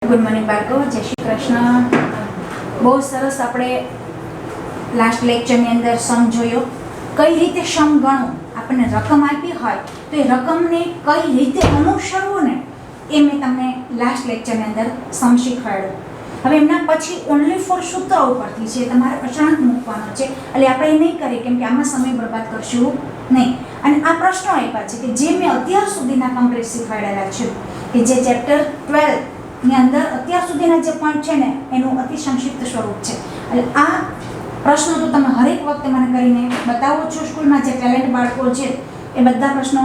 Good morning બાળકો, જય શ્રી કૃષ્ણ. બહુ સરસ આપણે લાસ્ટ લેક્ચરની અંદર સમ જોયો. કઈ રીતે સમ ગણવું, આપણને રકમ આપી હોય તો એ રકમને કઈ રીતે અનુસરવું ને એ મેં તમને લાસ્ટ લેક્ચરની અંદર સમ શીખવાડ્યું. હવે એમના પછી ઓનલી ફોર સૂત્ર ઉપરથી છે તમારે અચાનક મૂકવાનો છે, એટલે આપણે એ નહીં કરીએ કેમ કે આમાં સમય બરબાદ કરશું નહીં. અને આ પ્રશ્નો આપ્યા છે કે જે મેં અત્યાર સુધીના કમ્પ્લીટ શીખવાડેલા છે, કે જે ચેપ્ટર 12 ની અંદર અત્યાર સુધીના જે પોઈન્ટ છે ને એનું અતિ સંક્ષિપ્ત સ્વરૂપ છે. એટલે આ પ્રશ્નો તો તમે હરેક વખતે મને કરીને બતાવો છો. સ્કૂલમાં જે ટેલેન્ટ બાળકો છે એ બધા પ્રશ્નો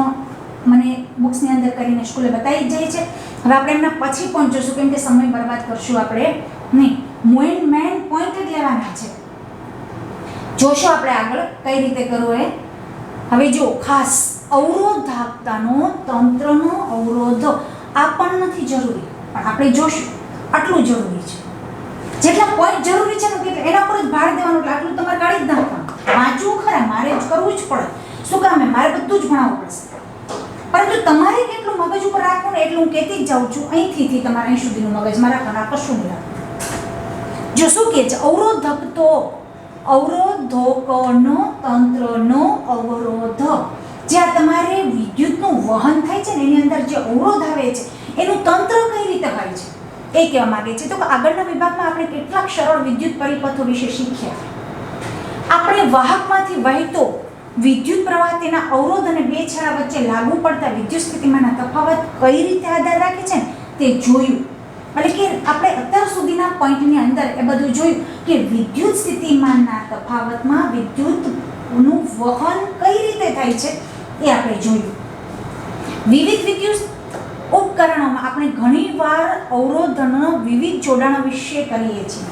મને બુક્સની અંદર કરીને સ્કૂલે બતાવી જ જાય છે. હવે આપણે એમના પછી પોઈન્ટ જોશું કેમ કે સમય બરબાદ કરશું આપણે નહીં. મેન પોઈન્ટ જ લેવાના છે. જોશો આપણે આગળ કઈ રીતે કરવું એ. હવે જો ખાસ અવરોધાત્મકતાનો તંત્રનો અવરોધ આ પણ નથી જરૂરી, પણ આપણે જોશું આટલું જરૂરી છે. જેટલા પોઈન્ટ જરૂરી છે ને એના પર જ ભાર દેવાનું, એટલે આટલું તમારે કાઢી જ નાખવાનું. વાંચવું ખરા, મારે જ કરવું જ પડે. શું કામ? મારે બધું જ ભણાવવું પડશે, પરંતુ તમારે કેટલું મગજ ઉપર રાખવું ને એટલું હું કહેતી જ જાઉં છું. અહીંથી તમારે અહીં સુધીનું મગજમાં રાખવાનું, કશું નહીં રાખવાનું. જો શું કહે છે, અવરોધકોનો તંત્રનો અવરોધ. જ્યાં તમારે વિદ્યુતનું વહન થાય છે ને એની અંદર જે અવરોધ આવે છે એનું તંત્ર કઈ રીતે હોય છે એ કહેવા માંગે છે. તો આગળના વિભાગમાં આપણે કેટલાક સરળ વિદ્યુત પરિપથો વિશે શીખ્યા. આપણે વાહકમાંથી વહેતો વિદ્યુત પ્રવાહ, તેના અવરોધ અને બે છેડા વચ્ચે લાગુ પડતા વિદ્યુત સ્થિતિમાનના તફાવત કઈ રીતે આધાર રાખે છે ને તે જોયું. એટલે કે આપણે અત્યાર સુધીના પોઈન્ટની અંદર એ બધું જોયું કે વિદ્યુત સ્થિતિમાનના તફાવતમાં વિદ્યુતનું વહન કઈ રીતે થાય છે એ આપણે જોયું. વિવિધ વિદ્યુત ઉપકરણોમાં આપણે ઘણીવાર અવરોધોના વિવિધ જોડાણો વિશે કરીએ છીએ.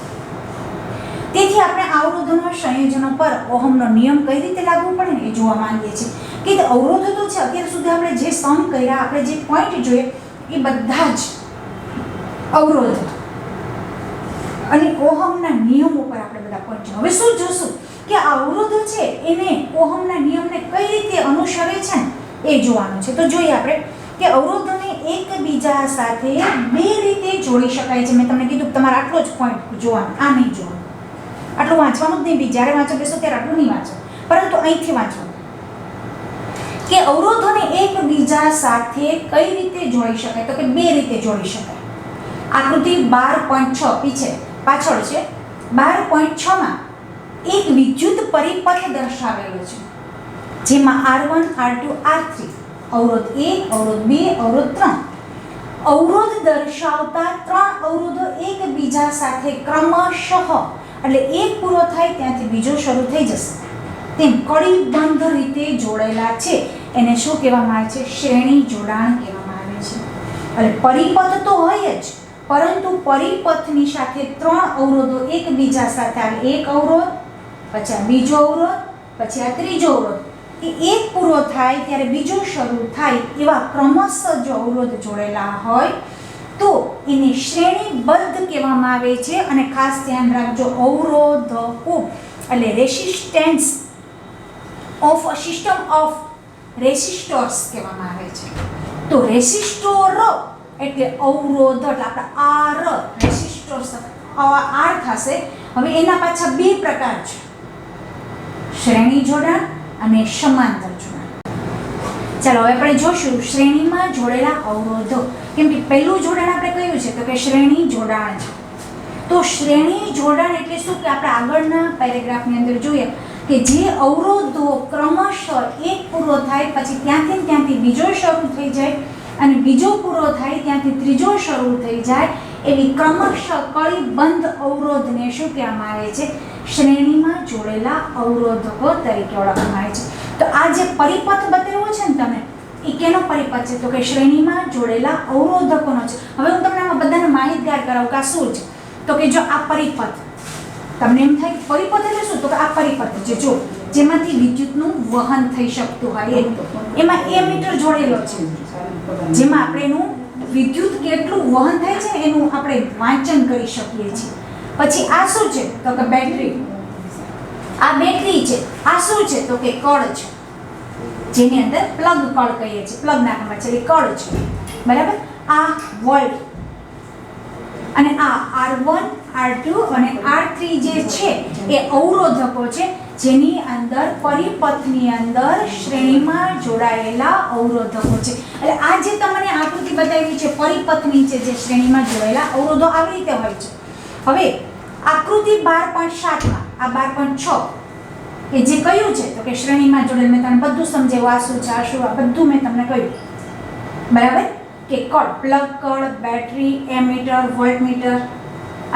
તેથી આપણે અવરોધોના સંયોજનો પર ઓહમનો નિયમ કઈ રીતે લાગુ પડે ને એ જોવા માંગીએ છીએ. કે અવરોધો તો છે, અત્યાર સુધી આપણે જે સમ કર્યા, આપણે જે પોઈન્ટ જોઈએ એ બધા જ અવરોધ અને ઓહમના નિયમ ઉપર આપણે બધા પોઈન્ટ. હવે શું જોશું કે આ અવરોધો છે એને ઓહમના નિયમને કઈ રીતે અનુસરે છે ને એ જોવાનું છે. તો જોઈએ આપણે કે અવરોધોને એકબીજા સાથે બે રીતે જોડી શકાય છે. મેં તમને કીધું તમારે આટલો જ પોઈન્ટ જોવાનો, આ નહીં જોવાનું. આટલું વાંચવાનું જ નહીં. જ્યારે વાંચો બેસો ત્યારે આટલું નહીં વાંચો, પરંતુ અહીંથી વાંચવાનું કે અવરોધોને એકબીજા સાથે કઈ રીતે જોડી શકાય. તો કે બે રીતે જોડી શકાય. આકૃતિ 12.6 પાછળ છે. 12.6 માં એક વિદ્યુત પરિપથ દર્શાવેલો છે, જેમાં R1, R2, R3 અવરોધ 1, અવરોધ 2, અવરોધ 3 અવરોધ દર્શાવતા ત્રણ અવરોધો એકબીજા સાથે ક્રમશઃ, એટલે એક પૂરો થાય ત્યાંથી બીજો શરૂ થઈ જશે તેમ કડીબંધ રીતે જોડાયેલા છે. એને શું કહેવામાં આવે છે? શ્રેણી જોડાણ કહેવામાં આવે છે. એટલે પરિપથ તો હોય જ, પરંતુ પરિપથની સાથે ત્રણ અવરોધો એકબીજા સાથે આવે. એક અવરોધ, પછી આ બીજો અવરોધ, પછી આ ત્રીજો અવરોધ. એ એક પૂરો થાય ત્યારે બીજો શરૂ થાય એવા ક્રમશઃ જો અવરોધ જોડેલા હોય તો એને શ્રેણીબદ્ધ કહેવામાં આવે છે. અને ખાસ ધ્યાન રાખજો, અવરોધકો એટલે resistance of a system of resistors કહેવામાં આવે છે. તો રેસિસ્ટોર એટલે અવરોધ, એટલે આપણે આર રેસિસ્ટર્સ આર થશે. હવે એના પાછા બે પ્રકાર છે, શ્રેણી જોડાણ અને સમાંતર જોડાણ. ચાલો હવે આપણે જોશું શ્રેણીમાં જોડેલા અવરોધો. કેમ કે પહેલું જોડાણ આપણે કયું છે? તો કે શ્રેણી જોડાણ છે. તો શ્રેણી જોડાણ એટલે શું કે આપણે આગળના પેરેગ્રાફની અંદર જોઈએ કે જે અવરોધો ક્રમશઃ એક પૂરો થાય પછી ત્યાંથી બીજો શરૂ થઈ જાય અને બીજો પૂરો થાય ત્યાંથી ત્રીજો શરૂ થઈ જાય એવી ક્રમશઃ કડીબંધ અવરોધને શું કહેવામાં આવે છે? શ્રેણીમાં જોડેલા અવરોધકો તરીકે ઓળખવામાં આવે છે. તો આ જે પરિપથ બતાવ્યો છે ને તમે, એ કેનો પરિપથ છે? તો કે શ્રેણીમાં જોડેલા અવરોધકોનો છે. હવે હું તમને આમાં બધાને માહિતગાર કરાવું કે આ શું છે. તો કે જો આ પરિપથ, તમને એમ થાય પરિપથ એટલે શું? તો કે આ પરિપથ છે જો જેમાંથી વિદ્યુતનું વહન થઈ શકતું હોય એમાં એમીટર જોડેલો છે, જેમાં આપણે એનું વિદ્યુત કેટલું વહન થાય છે એનું આપણે વાંચન કરી શકીએ છીએ. પછી આ શું છે? તો કે બેટરી. આ બેટરી છે. આ શું છે? તો કે કળ છે, જેની અંદર પ્લગ કળ કહીએ છીએ. પ્લગ નાખવામાં છે એટલે કળ છે, બરાબર. આ વોલ્ટ, અને આ R1 R2 અને R3 જે છે એ અવરોધકો છે, જેની અંદર પરિપથની અંદર શ્રેણીમાં જોડાયેલા અવરોધકો છે. એટલે આ જે તમને આકૃતિ બતાવી છે પરિપથની છે, જે શ્રેણીમાં જોડાયેલા અવરોધો આવી રીતે હોય છે. હવે આકૃતિ 12.7 માં આ 12.6 કે જે કયું છે તો કે શ્રેણીમાં જોડેલ, મેં તમને બધું સમજાવ્યું, આ શું છે આ શું, આ બધું મેં તમને કહ્યું બરાબર. કે કળ, પ્લગ કળ, બેટરી, એમીટર, વોલ્ટમીટર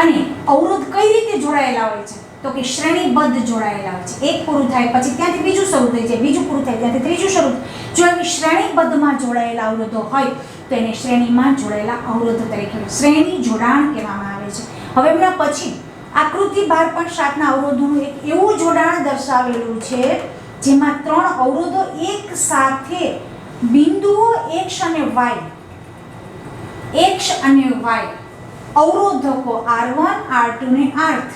અને અવરોધ કઈ રીતે જોડાયેલા હોય છે તો કે શ્રેણીબદ્ધ જોડાયેલા હોય છે. એક પૂરું થાય પછી ત્યાંથી બીજું શરૂ થઈ જાય, બીજું પૂરું થાય ત્યાંથી ત્રીજું શરૂ. જો એવી શ્રેણીબદ્ધમાં જોડાયેલા અવરોધો હોય તો એને શ્રેણીમાં જોડાયેલા અવરોધો તરીકે શ્રેણી જોડાણ કહેવામાં આવે છે. હવે એમના પછી આકૃતિ 12.7 ના અવરોધોનું એક એવું જોડાણ દર્શાવેલું છે જેમાં 3 અવરોધો એક સાથે બિંદુઓ x અને y અવરોધકો R1 R2 ને R3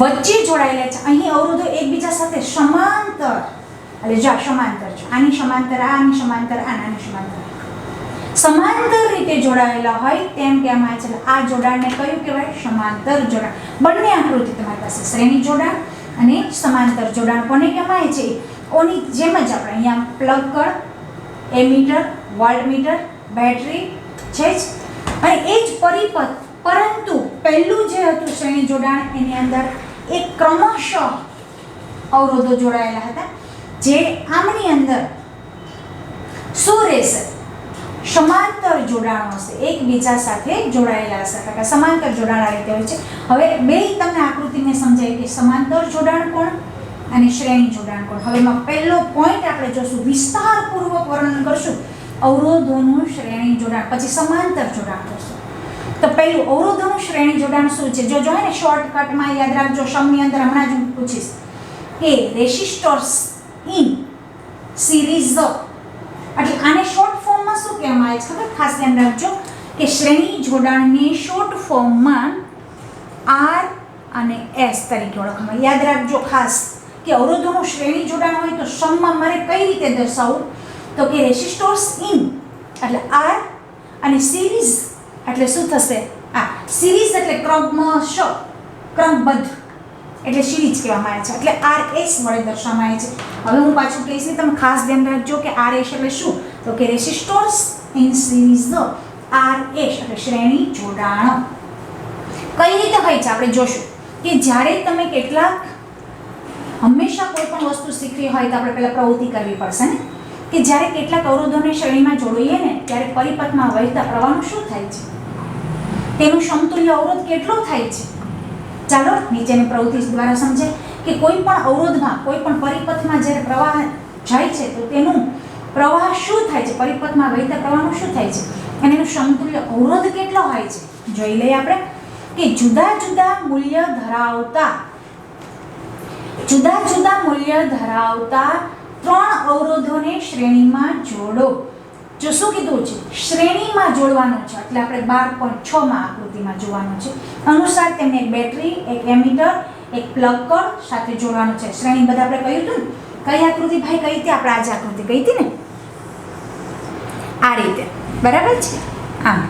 વચ્ચે જોડાયેલા છે. અહીં અવરોધો એકબીજા સાથે સમાંતર, એટલે જો સમાંતર છે, આની સમાંતર આની સમાંતર આની સમાંતર રીતે જોડાયેલા હોય તેમ કહેવામાં આવે છે. આ જોડાણને કયું કહેવાય? સમાંતર જોડાણ. બંને આકૃતિ તમારી પાસે શ્રેણી જોડાણ અને સમાંતર જોડાણ કોને કહેવામાં આવે છે? ઓની જેમ જ આપણે અહીંયા પ્લગ કળ, એમીટર, વોલ્ટમીટર, બેટરી છે જ, અને એ જ પરિપથ. પરંતુ પહેલું જે હતું શ્રેણી જોડાણ એની અંદર એક ક્રમશઃ અવરોધો જોડાયેલા હતા, જે આમની અંદર શું રહેશે? સમાંતર જોડાણો હશે, એકબીજા સાથે જોડાયેલા હશે. એટલે સમાંતર જોડાણ આ રીતે હોય છે. હવે બે તમને આકૃતિ મેં સમજાવી કે સમાંતર જોડાણ કોણ અને શ્રેણી જોડાણ કોણ. હવે એમાં પહેલો પોઈન્ટ આપણે જોશું, વિસ્તારપૂર્વક વર્ણન કરશું અવરોધોનું શ્રેણી જોડાણ, પછી સમાંતર જોડાણ કરશું. તો પહેલું અવરોધોનું શ્રેણી જોડાણ શું છે? જો જોઈએ ને શોર્ટકટમાં યાદ રાખજો, સમની અંદર હમણાં જ હું પૂછીશ કે રેસિસ્ટર્સ ઇન સિરીઝ. એટલે આને શોર્ટ ફોર્મમાં શું કહેવામાં આવે છે ખબર? ખાસ ધ્યાન રાખજો કે શ્રેણી જોડાણને શોર્ટ ફોર્મમાં R અને S તરીકે ઓળખવામાં. યાદ રાખજો ખાસ કે અવરોધોનું શ્રેણી જોડાણ હોય તો સમમાં મારે કઈ રીતે દર્શાવવું તો કે રેસિસ્ટર્સ ઇન એટલે R અને સિરીઝ એટલે શું થશે? આ સિરીઝ એટલે ક્રમબદ્ધ એટલે સિરીઝ કહેવામાં આવે છે. એટલે RS વડે દર્શાવવામાં આવે છે. હવે હું પાછું કહીશ ને, તમે ખાસ ધ્યાન રાખજો કે RS એટલે શું તો કે રેસિસ્ટર્સ ઇન સિરીઝ. RS એટલે શ્રેણી જોડાણો. કઈ રીતે હોય છે આપણે જોશું કે જ્યારે તમે કેટલાક હંમેશા કોઈ પણ વસ્તુ શીખવી હોય તો આપણે પહેલા પ્રવૃત્તિ કરવી પડશે ને, કે જ્યારે કેટલાક અવરોધોને શ્રેણીમાં જોડીએ ને ત્યારે પરિપથમાં વહેતા પ્રવાહનું શું થાય છે, તેનું સમતુલ્ય અવરોધ કેટલો થાય છે. ચાલો નીચેની પ્રવૃત્તિ દ્વારા સમજે કે કોઈ પણ અવરોધમાં, કોઈ પણ પરિપથમાં જ્યારે પ્રવાહ જાય છે તો તેનું પ્રવાહ શું થાય છે, પરિપથમાં વહેતા પ્રવાહનું શું થાય છે અને એનું સમતુલ્ય અવરોધ કેટલો હોય છે. જોઈ લઈએ આપણે કે જુદા જુદા મૂલ્ય ધરાવતા 3 અવરોધોને શ્રેણીમાં જોડો. જો શું કીધું છે? શ્રેણીમાં જોડવાનું છે. એટલે આપણે 12.6 માં આકૃતિમાં જોવાનું છે. અનુસાર તેમને એક બેટરી, એક એમીટર, એક પ્લગ કળ સાથે જોડવાનું છે. શ્રેણીબદ્ધ આપણે કહ્યું હતું ને, કઈ આકૃતિ ભાઈ કઈ હતી? આપણે આજે આકૃતિ કહી હતી ને, આ રીતે. બરાબર છે? આમ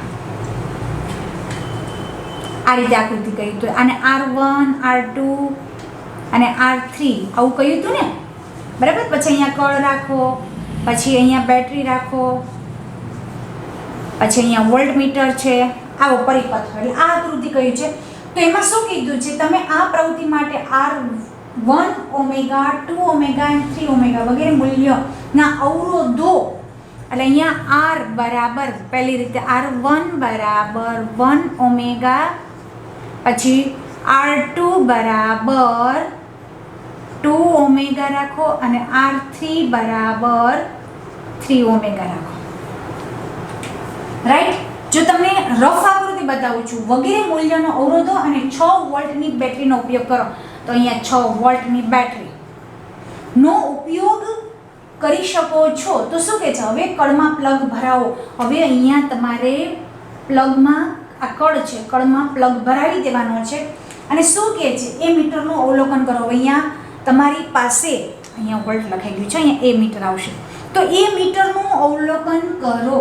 આ રીતે આકૃતિ કહી હતું. અને R1 R2 અને R3 આવું કહ્યું હતું ને, બરાબર. પછી અહીંયા કળ રાખો, પછી અહીંયા બેટરી રાખો, પછી અહીંયા વોલ્ટમીટર છે, આવો પરિપથ. એટલે આ આકૃતિ કહ્યું છે. તો એમાં શું કીધું છે? તમે આ પ્રવૃત્તિ માટે R1 ઓમેગા, 2 ઓમેગા અને 3 ઓમેગા વગેરે મૂલ્યોના અવરોધો, એટલે અહીંયા R બરાબર પહેલી રીતે R1 બરાબર 1 ઓમેગા, પછી R2 બરાબર 2 ઓમેગા રાખો અને R3 બરાબર 3 ઓમેગા રાખો. રાઈટ? જો તમને રફ આકૃતિ બતાવું છું, વગેરે મૂલ્યનો અવરોધો અને 6 વોલ્ટની બેટરીનો ઉપયોગ કરો તો અહીંયા 6 વોલ્ટની બેટરીનો ઉપયોગ કરી શકો છો. તો શું કહે છે? હવે કળમાં પ્લગ ભરાવો. હવે અહીંયા તમારે પ્લગમાં, આ કળ છે, કળમાં પ્લગ ભરાવી દેવાનો છે. અને શું કહે છે? એ મીટરનું અવલોકન કરો. અહીંયા તમારી પાસે અહીંયા વોલ્ટ લખાઈ ગયું છે, અહીંયા એ મીટર આવશે. તો એ મીટરનું અવલોકન કરો.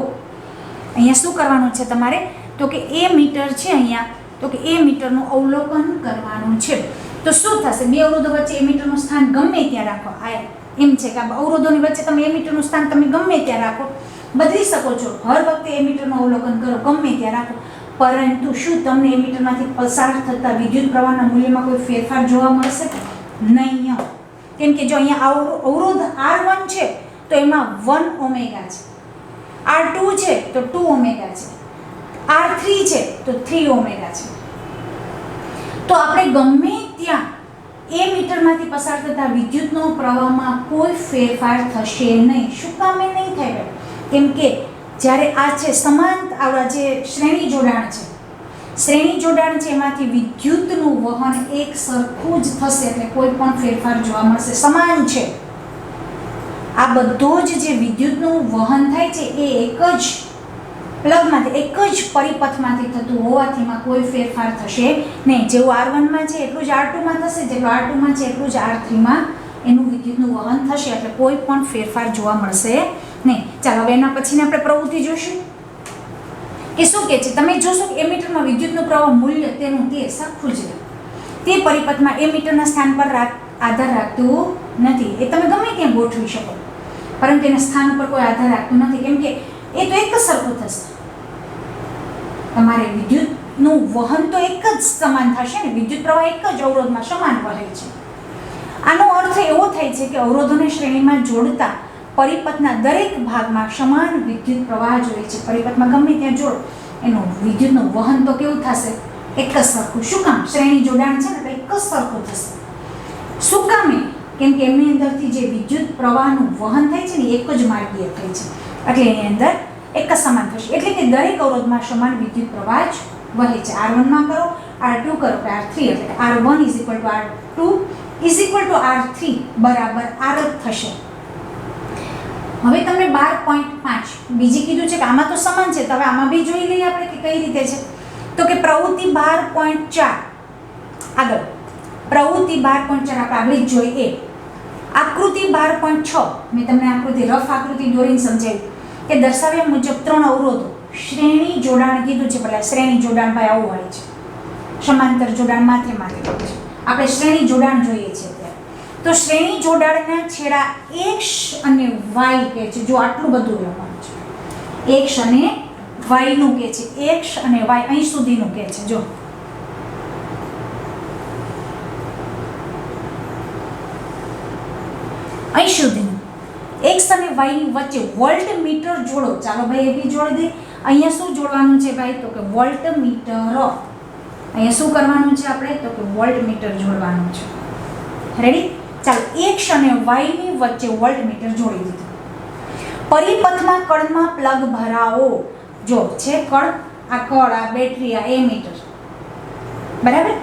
અહીંયા શું કરવાનું છે તમારે? તો કે એ મીટર છે અહીંયા, તો કે એ મીટરનું અવલોકન કરવાનું છે. તો શું થશે? બે અવરોધો વચ્ચે એ મીટરનું સ્થાન ગમે ત્યાં રાખો. આ એમ છે કે આ અવરોધોની વચ્ચે તમે એ મીટરનું સ્થાન તમે ગમે ત્યાં રાખો, બદલી શકો છો. હર વખતે એ મીટરનું અવલોકન કરો, ગમે ત્યાં રાખો. પરંતુ શું તમને એ મીટરમાંથી પસાર થતા વિદ્યુત પ્રવાહના મૂલ્યમાં કોઈ ફેરફાર જોવા મળશે? નહીં. કેમ કે જો અહીંયા અવરોધ R1 છે તો એમાં 1 ઓમેગા છે, R2 છે તો 2 ઓમેગા છે, R3 છે તો 3 ઓમેગા છે. તો આપણે ગમે ત્યાં એ મીટરમાંથી પસાર થતા વિદ્યુતનો પ્રવાહમાં કોઈ ફેરફાર થશે નહીં. શું કામ એ નહીં થાય? કેમ કે જ્યારે આ છે સમાન આવડા જે શ્રેણી જોડાણ છે, શ્રેણી જોડાણ છે એમાંથી વિદ્યુતનું વહન એક સરખું જ થશે, એટલે કોઈ પણ ફેરફાર જોવા મળશે, સમાન છે. આ બધો જ જે વિદ્યુતનું વહન થાય છે એ એક જ પ્લગમાંથી, એક જ પરિપથમાંથી થતું હોવાથી એમાં કોઈ ફેરફાર થશે નહીં. જેવું R1 માં છે એટલું જ R2 માં થશે, જેટલું R2 માં છે એટલું જ R3 માં એનું વિદ્યુતનું વહન થશે, એટલે કોઈ પણ ફેરફાર જોવા મળશે નહીં. ચાલો હવે એના પછીને આપણે પ્રવૃત્તિ જોઈશું કે શું કહે છે. તમે જોશો કે એમીટરમાં વિદ્યુતનું પ્રવાહ મૂલ્ય તેનું તે સરખું જ તે પરિપથમાં એમીટરના સ્થાન પર આધાર રાખતું નથી. એ તમે ગમે ત્યાં ગોઠવી શકો, પરંતુ એના સ્થાન ઉપર કોઈ આધાર રાખતું નથી, કેમ કે એ તો એક જ સરખું થશે. તમારે વિદ્યુતનું વહન તો એક જ સમાન થશે ને, વિદ્યુત પ્રવાહ એક જ અવરોધમાં સમાન વહે છે. આનો અર્થ એવો થાય છે કે અવરોધોને શ્રેણીમાં જોડતા પરિપથના દરેક ભાગમાં સમાન વિદ્યુત પ્રવાહ જોઈએ છે. પરિપથમાં ગમે ત્યાં જોડો એનું વિદ્યુતનું વહન તો કેવું થશે? એક જ સરખું. શું કામ? શ્રેણી જોડાણ છે ને એટલે એક જ સરખું થશે. શું કામ? કેમ કે એમની અંદરથી જે વિદ્યુત પ્રવાહનું વહન થાય છે ને એક જ માર્ગીય થાય છે, એટલે એની અંદર એક જ સમાન થશે. એટલે કે દરેક અવરોધમાં સમાન વિદ્યુત પ્રવાહ જ વહે છે. R1 માં કરો, R2 કરો કે R3, એટલે R1 R2 R3 બરાબર R જ થશે. હવે તમને 12.5 બીજી કીધું છે કે આમાં તો સમાન છે, તો હવે આમાં બી જોઈ લઈએ આપણે કે કઈ રીતે છે. તો કે પ્રવૃત્તિ 12.4 આગળ, પ્રવૃત્તિ 12.4 આપણે આગળ જ જોઈએ. આકૃતિ 12.6 મેં તમને આકૃતિ રફ આકૃતિ દોરીને સમજાવ્યું કે દર્શાવ્યા મુજબ 3 અવરોધો શ્રેણી જોડાણ કીધું છે. પહેલા શ્રેણી જોડાણ ભાઈ આવું હોય છે, સમાંતર જોડાણ માથે હોય છે. આપણે શ્રેણી જોડાણ જોઈએ છે. તો શ્રેણી જોડાણના છેડા x અને y કહે છે. જો આટલું બધું લખવાનું છે, x અને y નું કહે છે, x અને y અહીં સુધીનું કહે છે. જો અહીં સુધીનું x અને y ની વચ્ચે વોલ્ટમીટર જોડો. ચાલો ભાઈ એ બી જોડી દે. અહીંયા શું જોડવાનું છે ભાઈ? તો કે વોલ્ટમીટર. અહીંયા શું કરવાનું છે આપણે? તો કે વોલ્ટમીટર જોડવાનું છે. રેડી? ચાલો x અને y ની વચ્ચે વોલ્ટમીટર જોડી દીધું. પરિપથમાં કળમાં પ્લગ ભરાવો. જો છે કળ, આ કળ, આ બેટરી, આ એમીટર, બરાબર?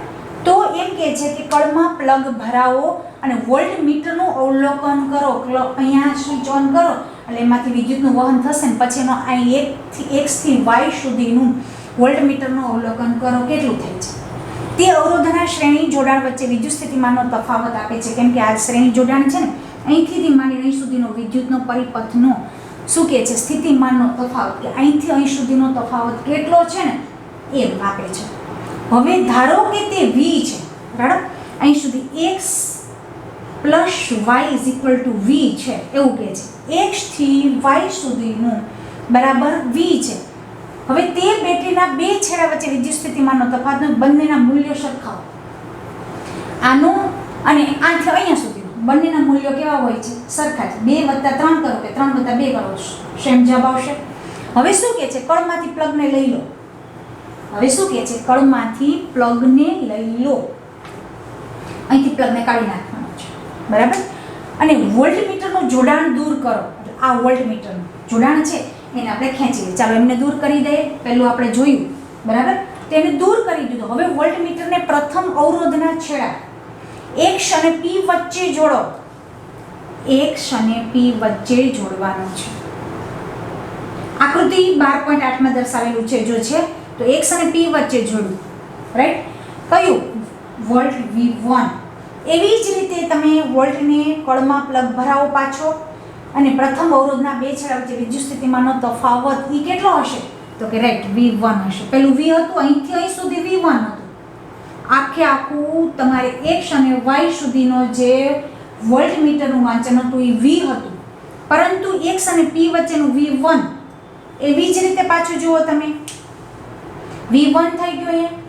તો એમ કહે છે કે કળમાં પ્લગ ભરાવો અને વોલ્ટમીટરનું અવલોકન કરો. અહીંયા સ્વિચ ઓન કરો એટલે એમાંથી વિદ્યુતનું વહન થશે ને પછી એનો અહીં x થી y સુધીનું વોલ્ટમીટરનું અવલોકન કરો કેટલું થાય છે. તે અવરોધના શ્રેણી જોડાણ વચ્ચે વિદ્યુત સ્થિતિમાનનો તફાવત આપે છે. કેમ કે આ શ્રેણી જોડાણ છે ને, અહીંથી માંડી અહીં સુધીનો વિદ્યુતનો પરિપથનો શું કહે છે? સ્થિતિમાનનો તફાવત, કે અહીંથી અહીં સુધીનો તફાવત કેટલો છે ને એ આપે છે. હવે ધારો કે તે v છે, બરાબર? અહીં સુધી x પ્લસ y v છે એવું કહે છે. x થી y સુધીનું બરાબર v છે. હવે તે બેટરીના બે છેડા વચ્ચે વિદ્યુત સ્થિતિમાનનો તફાવત, બંનેના મૂલ્યો સરખાવો. આનો અને આથી અહીંયા સુધીનો બંનેના મૂલ્યો કેવા હોય છે? સરખા છે. 2 + 3 કરો કે 3 + 2 કરો, સેમ જવાબ આવશે. હવે શું કહે છે? કળમાંથી પ્લગને લઈ લો. હવે શું કહે છે? કળમાંથી પ્લગને લઈ લો. અહીંથી પ્લગને કાઢી નાખવાનો છે, બરાબર? અને વોલ્ટમીટરનું જોડાણ દૂર કરો. આ વોલ્ટમીટરનું જોડાણ છે એને આપણે ખેંચી લઈએ. ચાલો એમને દૂર કરી દઈએ. પહેલું આપણે જોયું, બરાબર? તેને દૂર કરી દીધું. હવે વોલ્ટમીટરને પ્રથમ અવરોધના છેડા x અને p વચ્ચે જોડો. x અને p વચ્ચે જોડવાનું છે. આકૃતિ 12.8 માં દર્શાવેલું છે. જો છે તો x અને p વચ્ચે જોડવું, રાઈટ? કયું? Volt V1. એવી જ રીતે તમે વોલ્ટને કળમાં પ્લગ ભરાવો પાછો અને પ્રથમ અવરોધના બે છેડા વચ્ચે વિદ્યુત સ્થિતિમાનનો તફાવત ઈ કેટલો હશે? તો તો કે રાઈટ V1 હશે. પેલું V હતું, અહીંથી અહીં સુધી V1 હતું. આખે આખું તમારે x અને y સુધીનો જે વોલ્ટમીટરનું વાંચન હતું એ V હતું, પરંતુ x અને p વચ્ચેનું V1 એવી જ રીતે પાછું જુઓ તમે, V1 થઈ ગયું અહીંયા,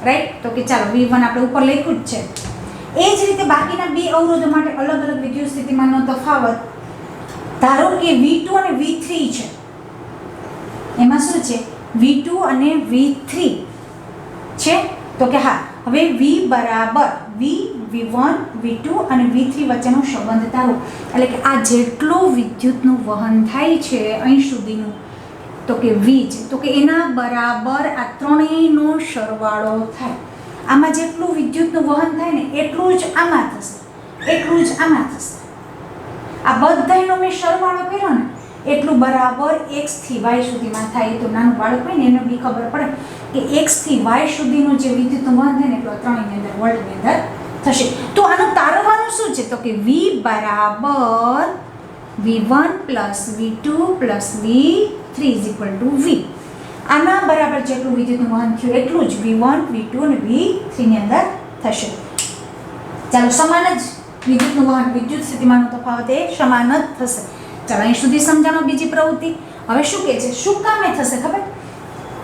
રાઈટ. તો કે ચાલો V1 આપણે ઉપર લખ્યું જ છે. એ જ રીતે બાકીના બે અવરોધો માટે અલગ અલગ વિદ્યુત સ્થિતિમાનનો તફાવત, ધારો કે V2 અને V3 છે, એમાં શું છે V2 અને V3 છે, તો કે હા, હવે V બરાબર V1 V2 અને V3 વચ્ચેનો સંબંધ ધારો, એટલે કે આ જેટલું વિદ્યુતનું વહન થાય છે અહીં સુધીનું, તો કે V છે, તો કે એના બરાબર આ ત્રણેયનો સરવાળો થાય. આમાં જેટલું વિદ્યુતનું વહન થાય ને એટલું જ આમાં થશે, એટલું જ આમાં થશે. આ બધાયનો મેં સરવાળો કર્યો ને એટલું બરાબર x થી y સુધીમાં થાય. તો નાનું બાળક હોય ને એને બી ખબર પડે કે x થી y સુધીનું જે વિદ્યુતનું વહન થાય ને એટલું ત્રણેયની અંદર વોલ્ટની અંદર થશે. તો આનું તારવવાનું શું છે, તો કે V બરાબર V1 plus V2 plus V3 is equal two V. આના બરાબર જેટલું વિદ્યુતનું વહન થયું એટલું જ V1 V2 અને V3 ની અંદર થશે. ચાલો, સમાન જ વિદ્યુતનું વહન, વિદ્યુત સ્થિતિમાનનો તફાવત એ સમાન જ થશે. ચાલો, અહીં સુધી સમજાણો. બીજી પ્રવૃત્તિ હવે શું કહે છે, શું કામે થશે ખબર?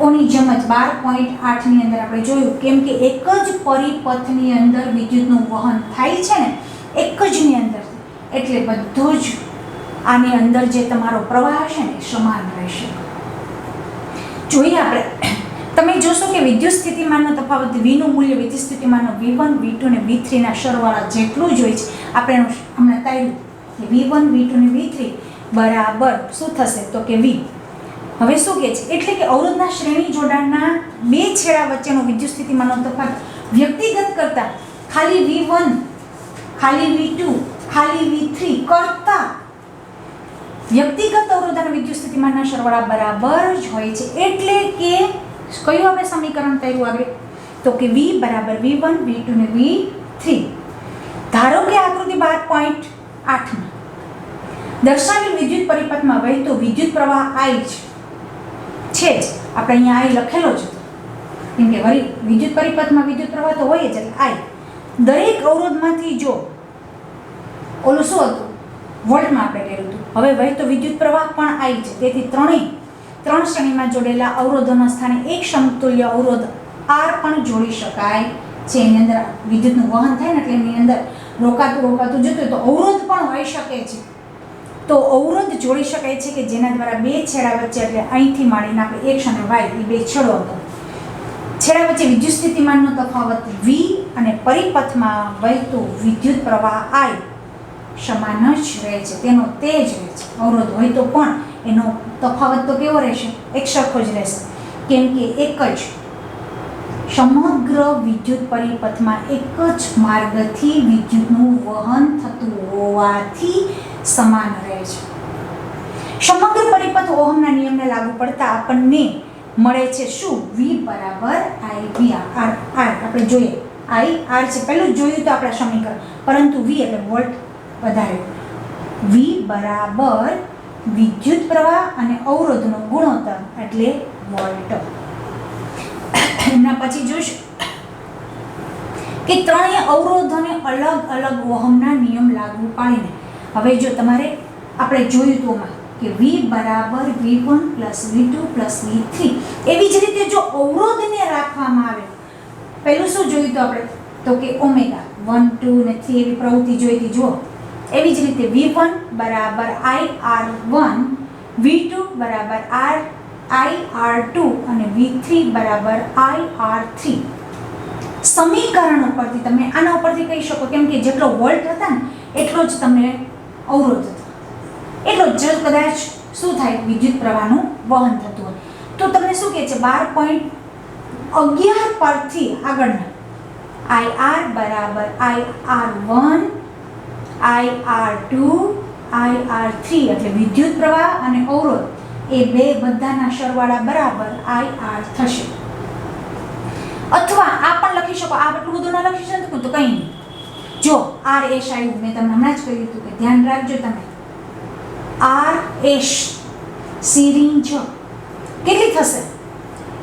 ઓની જેમ જ 12.8 ની અંદર આપણે જોયું, કેમ કે એક જ પરિપથની અંદર વિદ્યુતનું વહન થાય છે ને, એક જ ની અંદર, એટલે બધું જ આની અંદર જે તમારો પ્રવાહ છે ને સમાન રહેશે. જોઈએ આપણે, તમે જોશો કે વિદ્યુત સ્થિતિમાનનો તફાવત V નું મૂલ્ય વિદ્યુત સ્થિતિમાનનો V1 V2 અને V3 ના સરવાળા જેટલું જ હોય છે. આપણે હમણાં તાર્યું કે V1 V2 અને V3 બરાબર શું થશે, તો કે V. હવે શું કહે છે, એટલે કે અવરોધના શ્રેણી જોડાણના બે છેડા વચ્ચેનો વિદ્યુત સ્થિતિમાનનો તફાવત વ્યક્તિગત કરતા ખાલી V1 ખાલી V2 ખાલી V3 કરતા વ્યક્તિગત અવરોધના વિદ્યુત સ્થિતિમાનના સરવાળા બરાબર જ હોય છે. એટલે કે કયું આપણે સમીકરણ કર્યું આગળ, તો કે V બરાબર V1 V2 અને V3. ધારો કે આકૃતિ 12.8 દર્શાવેલ વિદ્યુત પરિપથમાં વહેતો વિદ્યુત પ્રવાહ I છે જ. આપણે અહીંયા I લખેલો છે, કેમ કે વળી વિદ્યુત પરિપથમાં વિદ્યુત પ્રવાહ તો હોય જ, એટલે I. દરેક અવરોધમાંથી જો ઓલું શું હતું, વોલ્ટમાં આપણે કર્યું હતું, હવે વહેતો વિદ્યુત પ્રવાહ પણ I છે. તેથી ત્રણ શ્રેણીમાં જોડેલા અવરોધોના સ્થાને એક સમતુલ્ય અવરોધ R પણ જોડી શકાય છે. એની અંદર વિદ્યુતનું વહન થાય ને એટલે એની અંદર રોકાતું જતું, તો અવરોધ પણ હોઈ શકે છે. તો અવરોધ જોડી શકાય છે કે જેના દ્વારા બે છેડા વચ્ચે, એટલે અહીંથી માંડીને આપણે x અને y એ બે છેડો હતો, છેડા વચ્ચે વિદ્યુત સ્થિતિમાનનો તફાવત V અને પરિપથમાં વહેતો વિદ્યુત પ્રવાહ I સમાન જ રહે છે. તેનો તે જ રહે છે. અવરોધ હોય તો પણ એનો તફાવત તો કેવો રહેશે, એક સરખો જ રહેશે, કેમ કે એક જ સમગ્ર વિદ્યુત પરિપથમાં એક જ માર્ગથી વિદ્યુતનું વહન થતું હોવાથી સમાન રહે છે. સમગ્ર પરિપથ ઓહમના નિયમને લાગુ પડતા આપણને મળે છે શું, V બરાબર IV. આપણે જોઈએ I R છે, પહેલું જોયું તો આપણા સમીકરણ, પરંતુ V એટલે વોલ્ટ વધારે. V બરાબર વિદ્યુત પ્રવાહ અને અવરોધનો ગુણોત્તર એટલે વોલ્ટ. એમના પછી જોઈશું કે ત્રણેય અવરોધોને અલગ અલગ ઓહમના નિયમ લાગુ પાડીને, હવે જો તમારે આપણે જોયું તો કે V બરાબર V1 plus V2 plus V3, એવી જ રીતે જો અવરોધને રાખવામાં આવે, પહેલું શું જોયું તો આપણે, તો કે ઓમેગા 1 2 અને 3 એવી પ્રવૃત્તિ જોઈ હતી. જુઓ, એવી જ રીતે V1 બરાબર IR1, V2 બરાબર IR2 અને V3 બરાબર IR3. સમીકરણ ઉપરથી તમે આના ઉપરથી કહી શકો, કેમ કે જેટલો વોલ્ટ હતા ને એટલો જ તમને અવરોધ હતો, એટલો જ કદાચ શું થાય વિદ્યુત પ્રવાહનું વહન થતું હોય. તો તમને શું કહે છે, 12.11 પરથી આગળના IR બરાબર IR1 IR2 IR3 એટલે વિદ્યુત પ્રવાહ અને અવરોધ એ બે બધાના સરવાળા બરાબર IR થશે. અથવા આ પણ લખી શકો, આ એટલું બધું ના લખી શકો તો કંઈ નહીં. જો RS આવ્યું, મેં તમને હમણાં જ કહ્યું હતું કે ધ્યાન રાખજો તમે, RS સિરિંજ કેટલી થશે,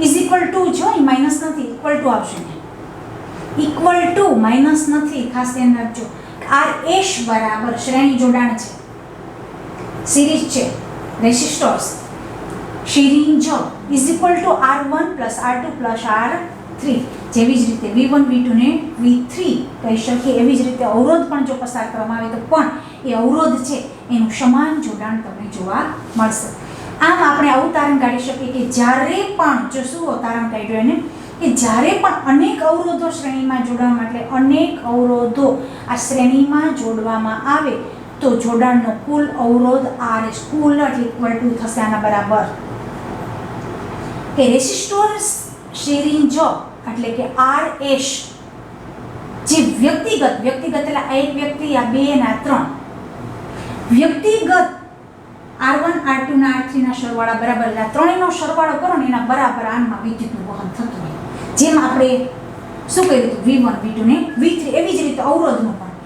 ઇઝ ઇક્વલ ટુ જો એ માઇનસ નથી, ઇક્વલ ટુ આવશે ને, ઇક્વલ ટુ માઇનસ નથી, ખાસ ધ્યાન રાખજો. આર એશ બરાબર શ્રેણી જોડાણ છે, સિરીઝ છે, resistors, series is equal to R1 plus R2 plus R3. જેવી જ રીતે V1 V2 ને V3 કહી શકીએ, એવી જ રીતે અવરોધ પણ જો પસાર કરવામાં આવે તો પણ એ અવરોધ છે એનું સમાન જોડાણ તમને જોવા મળશે. આમ આપણે આવું તારણ કાઢી શકીએ કે જ્યારે પણ જો શું તારણ કાઢ્યું એને કે જ્યારે પણ અનેક અવરોધો શ્રેણીમાં જોડવામાં, એટલે અનેક અવરોધો આ શ્રેણીમાં જોડવામાં આવે તો જોડાણનો કુલ અવરોધ R કુલ ઇક્વલ ટુ થશે આના બરાબર કે રેસિસ્ટર સિરીંજ એટલે કે આર એશ જે વ્યક્તિગત એટલે આ એક વ્યક્તિ, આ બે અને આ ત્રણ વ્યક્તિગત R1 R2 ના R3 ના સરવાળા બરાબર, આ ત્રણેયનો સરવાળો કરો ને એના બરાબર આનમાં વિદ્યુતનું વહન થતું હોય. જેમ આપણે શું કર્યું હતું V1 V2 ને V3, એવી જ રીતે અવરોધનું પણ,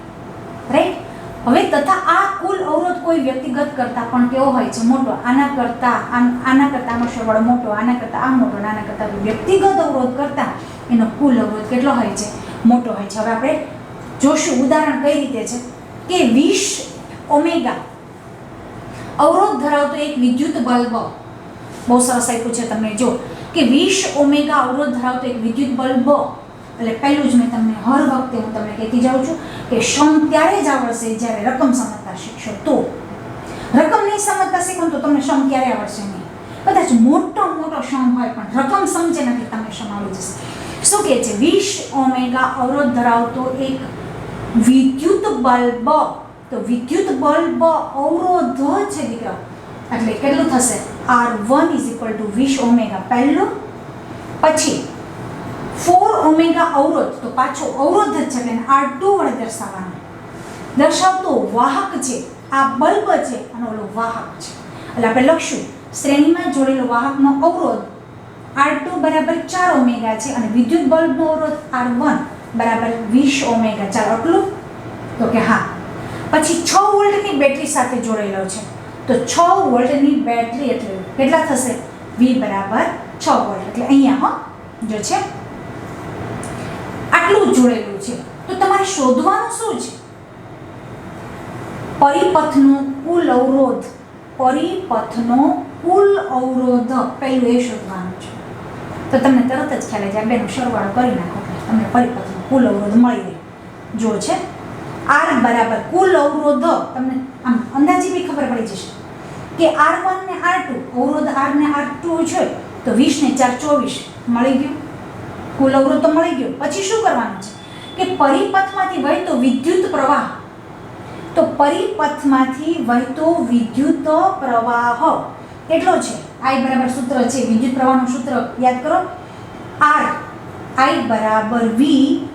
રાઈટ. હવે તથા આ કુલ અવરોધ કોઈ વ્યક્તિગત કરતા પણ કેવો હોય છે મોટો, આના કરતા આનો સરવાળો મોટો, આના કરતા આ મોટો, આના કરતા વ્યક્તિગત અવરોધ કરતા એનો કુલ અવરોધ કેટલો હોય છે મોટો હોય છે. હવે આપણે જોશું ઉદાહરણ કઈ રીતે છે કે 20 ઓમેગા અવરોધ ધરાવતો એક વિદ્યુત બલ્બ, બહુ સરસ આપ્યું છે તમને, જો કે 20 ઓમેગા અવરોધ ધરાવતો એક વિદ્યુત બલ્બ. એટલે પહેલું જ મેં તમને હર વખતે હું તમને કહેતી જાઉં છું કે સમ ત્યારે જ આવડશે જ્યારે રકમ સમજતા શીખશો. તો રકમ નહીં સમજતા શીખો તો તમને સમ ક્યારે આવડશે નહીં. કદાચ મોટો સમ હોય પણ રકમ સમજે નથી તમને સમ આવડી જશે. શું કહે છે 20 ઓમેગા અવરોધ ધરાવતો એક વિદ્યુત બલ્બ. તો વિદ્યુત બલ્બ અવરોધ છે દીકરા, એટલે કેટલું થશે R1 is equal two 20 omega પહેલું, પછી 4 ઓમેગા અવરોધ, તો પાછો અવરોધ જ છે એટલે R2 વડે દર્શાવતો વાહક છે. આ બલ્બ છે અને ઓલો વાહક છે, એટલે આપણે લખશું શ્રેણીમાં જોડેલો વાહકનો અવરોધ R2 બરાબર 4 ઓમેગા છે અને વિદ્યુત બલ્બનો અવરોધ R1 બરાબર 20 ઓમેગા. ચાલો આટલું તો કે હા. પછી 6 વોલ્ટની બેટરી સાથે જોડેલો છે, તો 6 વોલ્ટની બેટરી એટલે કેટલા થશે V બરાબર 6 વોલ્ટ. એટલે અહીંયા જો છે આટલું જોડેલું છે. તો તમારે શોધવાનું શું છે પરિપથનો કુલ અવરોધ. પરિપથનો કુલ અવરોધ પહેલું એ શોધવાનું છે. તો તમને તરત જ ખ્યાલ આવી જાય, બેનો સરવાળો કરી નાખો તમને પરિપથનો કુલ અવરોધ મળી રહે. જો છે R બરાબર કુલ અવરોધ, તમને આમ અંદાજે બી ખબર પડી જશે કે R1 ને R2 અવરોધ R ને R2 છે તો 20 ને 4 24 મળી ગયું, કુલ અવરોધ તો મળી ગયો. પછી શું કરવાનું છે કે પરિપથમાંથી વહેતો વિદ્યુત પ્રવાહ. તો પરિપથમાંથી વહેતો વિદ્યુત પ્રવાહ કેટલો છે? I બરાબર સૂત્ર છે વિદ્યુત પ્રવાહનું સૂત્ર યાદ કરો, I બરાબર V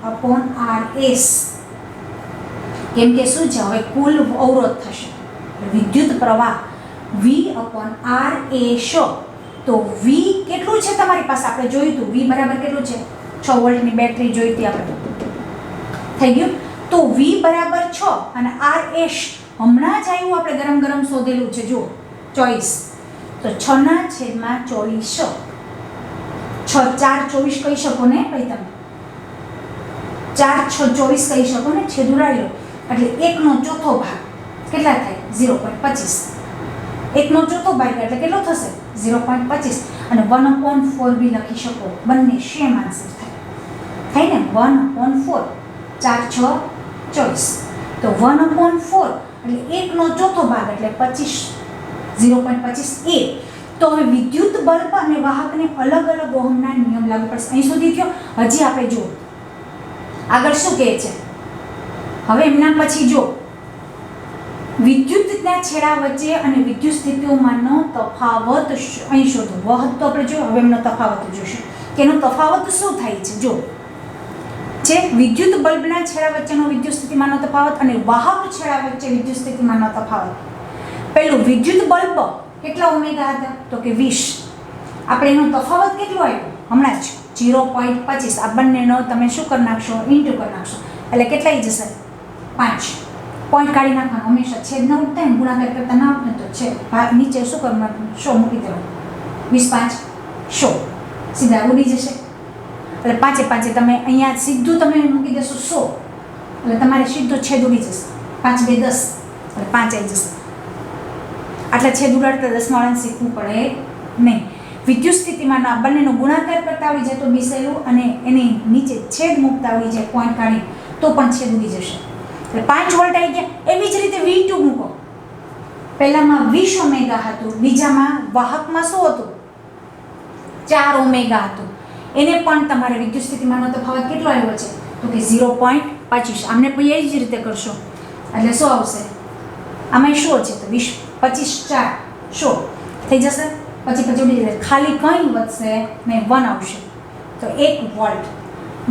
અપોન RS. કેમ કે શું છે હવે કુલ અવરોધ થશે વિદ્યુત પ્રવાહ V અપોન RS. તો V કેટલું છે તમારી પાસે, આપણે જોયું હતું V બરાબર કેટલું છે 6 વોલ્ટની બેટરી જોઈ હતી આપણે, થઈ ગયું. તો V બરાબર 6 અને RS હમણાં જ આવ્યું આપણે ગરમ શોધેલું છે, જો 24. તો 6/24 6 4 24 કહી શકો ને ભાઈ, તમે 4 6 24 કહી શકો ને, છેદ ઉડાડી લો એટલે 1/4 ભાગ કેટલા થાય 0.25. 1/4 ભાગ એટલે કેટલો થશે 0.25 અને 1/4 બી લખી શકો, બંને સેમ આન્સર થાય ને 1/4. 4 6 24 તો 1/4 એટલે 1/4 ભાગ એટલે 25 0.25 a. તો હવે વિદ્યુત બલ્બ અને વાહકને અલગ અલગ ઓહમના નિયમ લાગુ પડશે. અહીં સુધી થયો. હજી આપણે જો આગળ શું કહે છે, હવે એમના પછી જો વિદ્યુતના છેડા વચ્ચે અને વિદ્યુત સ્થિતિઓમાંનો તફાવત અહીં શોધો. વહત તો આપણે જોયું, હવે એમનો તફાવત જોશું કે એનો તફાવત શું થાય છે. જો છે વિદ્યુત બલ્બના છેડા વચ્ચેનો વિદ્યુત સ્થિતિમાનનો તફાવત અને વાહક છેડા વચ્ચે વિદ્યુત સ્થિતિમાનનો તફાવત. પહેલું વિદ્યુત બલ્બ કેટલા ઓમેગા હતા તો કે 20. આપણે એનો તફાવત કેટલો આવ્યો હમણાં જ 0.25. આ બંનેનો તમે શું કરી નાખશો ઇન્ટુ કરી નાખશો એટલે કેટલા આવી જશે 5. પોઈન્ટ કાઢી નાખવાનો, હંમેશા છેદ ન ઉઠતા ને ગુણાકાર કરતા ના ઉઠે તો છે ભાગ નીચે શું કરવાનું 100 મૂકી દેવાનું, 20 5 100. સીધા ઉડી જશે. એટલે પાંચે પાંચે તમે અહીંયા સીધું તમે મૂકી દેશો 100, એટલે તમારે સીધો છેદ ઉડી જશે. 5 2 10, એટલે 5 આવી જશે. આટલા છેદ ઉડાડતા 10 વાળાને શીખવું પડે નહીં. વિદ્યુત સ્થિતિમાં આ બંનેનો ગુણાકાર કરતા આવડી જાય તો મિસેલું, અને એની નીચે છેદ મૂકતા આવડી જાય પોઈન્ટ કાઢી તો પણ છેદ ઉડી જશે. એટલે 5 વોલ્ટ આવી ગયા. એવી જ રીતે V2 મૂકો. પહેલામાં 20 ઓમેગા હતું, બીજામાં વાહકમાં શું હતું? 4 ઓમેગા હતું. એને પણ તમારે વિદ્યુત સ્થિતિમાનનો તફાવત કેટલો આવ્યો છે? તો કે 0.25. આમને પણ એ જ રીતે કરશો એટલે શું આવશે? આમાં શું છે? તો 20 25 4 100 થઈ જશે. પછી ઉડી જશે. ખાલી કંઈ વધશે નહીં, 1 આવશે. તો 1 વોલ્ટ.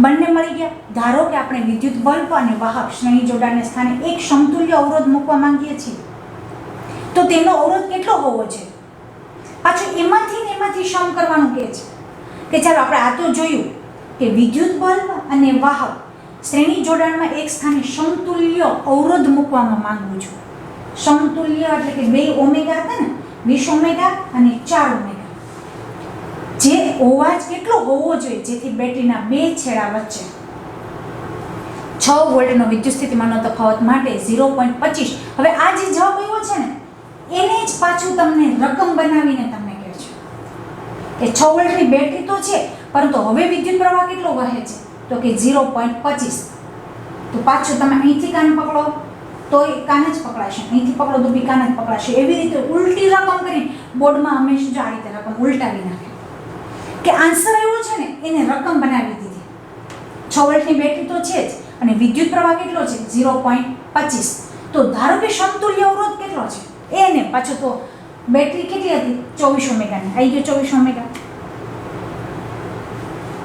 બંને મળી ગયા. ધારો કે આપણે વિદ્યુત બલ્બ અને વાહક શ્રેણી જોડાણને સ્થાને એક સમતુલ્ય અવરોધ મૂકવા માંગીએ છીએ, તો તેનો અવરોધ કેટલો હોવો છે? પાછું એમાંથી સમ કરવાનું કહે છે કે ચાલો આપણે આ તો જોયું કે વિદ્યુત બલ્બ અને વાહક શ્રેણી જોડાણમાં એક સ્થાને સમતુલ્ય અવરોધ મૂકવામાં માંગુ છું. સમતુલ્ય એટલે કે 2 ઓમેગા હતા ને, 20 ઓમેગા અને 4 ઓમેગા, જે અવાજ કેટલો હોવો જોઈએ જેથી બેટરીના 2 છેડા વચ્ચે 6 વોલ્ટનો વિદ્યુત સ્થિતિમાનનો તફાવત માટે 0.25. હવે આ જે જવાબ આવ્યો છે ને એને જ પાછું તમને રકમ બનાવીને તમને કહે છે કે 6 વોલ્ટની બેટરી તો છે, પરંતુ હવે વિદ્યુત પ્રવાહ કેટલો વહે છે? તો કે 0.25. તો પાછું તમે અહીંથી કાન પકડો તો એ કાન જ પકડાશે, અહીંથી પકડો તો બી કાન જ પકડાશે. એવી રીતે ઉલટી રકમ કરી બોર્ડમાં હંમેશા જો આ રીતે રકમ ઉલટાવી નાખે કે આન્સર આવ્યો છે ને એને રકમ બનાવી દીધી. 6 વોલ્ટની બેટરી તો છે જ, અને વિદ્યુત પ્રવાહ કેટલો છે? 0.25. તો ધારો કે સમતુલ્ય અવરોધ કેટલો છે એને પાછું, તો બેટરી કેટલી હતી? 24 ઓમેગાની. આવી ગયો 24 ઓમેગા.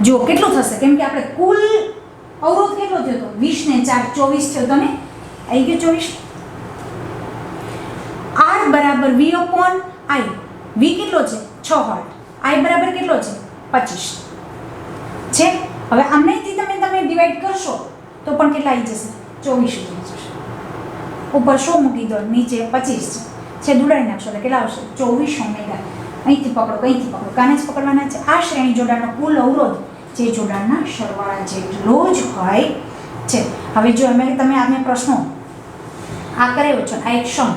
જો કેટલું થશે, કેમ કે આપણે કુલ અવરોધ કેટલો થયો હતો? 20 ને 4 24 થયો તો ને, આવી ગયો 24. R બરાબર V upon I. V કેટલો છે? 6 વોલ્ટ. I બરાબર કેટલો છે? 25 છે. હવે આમનેથી તમે ડિવાઈડ કરશો તો પણ કેટલા આવી જશે? 24 થઈ જશે. ઉપર 100 મૂકી દો, નીચે 25 છે, ઉડાડી નાખશો એટલે કેટલા આવશે? 24 ઓમેગા. અહીંથી પકડો, કંઈથી પકડો, કાને જ પકડવાના છે. આ શ્રેણી જોડાણનો કુલ અવરોધ જે જોડાણના સરવાળા જેટલો જ હોય છે. હવે જો તમે આને પ્રશ્નો આ કરાવ્યો છો, આ એક સમ,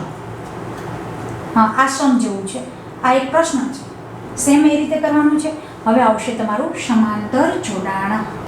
હા આ સમ જેવું છે, આ એક પ્રશ્ન છે, સેમ એ રીતે કરવાનું છે. હવે આવશે તમારું સમાંતર જોડાણ.